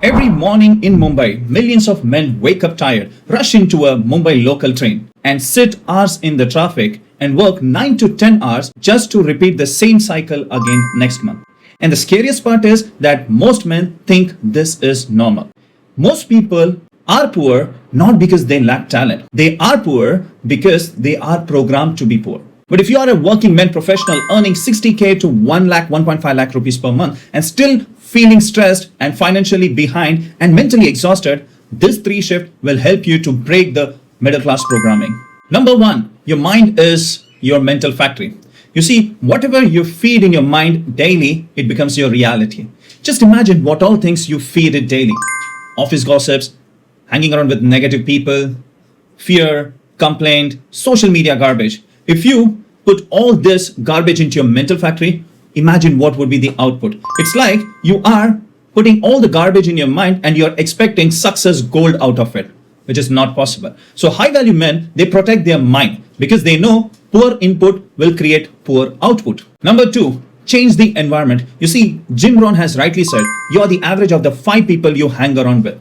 Every morning in Mumbai, millions of men wake up tired, rush into a Mumbai local train, and sit hours in the traffic and work 9 to 10 hours just to repeat the same cycle again next month. And the scariest part is that most men think this is normal. Most people are poor not because they lack talent. They are poor because they are programmed to be poor. But if you are a working man professional earning 60k to 1 lakh, 1.5 lakh rupees per month and still feeling stressed and financially behind and mentally exhausted, this 3 shift will help you to break the middle class programming. Number 1, your mind is your mental factory. You see, whatever you feed in your mind daily, it becomes your reality. Just imagine what all things you feed it daily. Office gossips, hanging around with negative people, fear, complaint, social media garbage. If you put all this garbage into your mental factory, imagine what would be the output. It's like you are putting all the garbage in your mind and you're expecting success gold out of it, which is not possible. So high value men, they protect their mind because they know poor input will create poor output. Number 2, change the environment. You see, Jim Rohn has rightly said, you're the average of the 5 people you hang around with.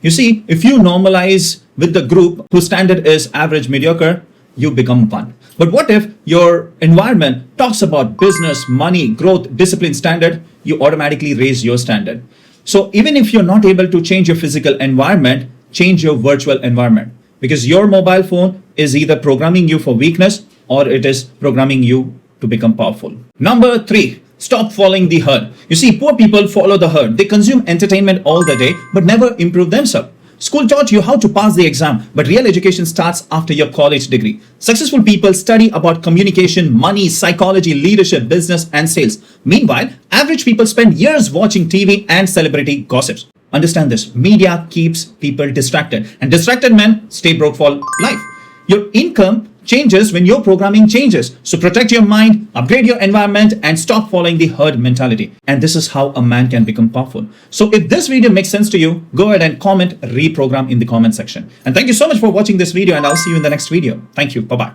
You see, if you normalize with the group whose standard is average mediocre, you become one. But what if your environment talks about business, money, growth, discipline standard, you automatically raise your standard. So even if you're not able to change your physical environment, change your virtual environment, because your mobile phone is either programming you for weakness or it is programming you to become powerful. Number 3, stop following the herd. You see, poor people follow the herd. They consume entertainment all the day, but never improve themselves. School taught you how to pass the exam, but real education starts after your college degree. Successful people study about communication, money, psychology, leadership, business, and sales. Meanwhile, average people spend years watching TV and celebrity gossips. Understand this, media keeps people distracted, and distracted men stay broke for life. Your income changes when your programming changes. So protect your mind, upgrade your environment, and stop following the herd mentality. And this is how a man can become powerful. So if this video makes sense to you, go ahead and comment reprogram in the comment section. And thank you so much for watching this video, and I'll see you in the next video. Thank you. Bye-bye.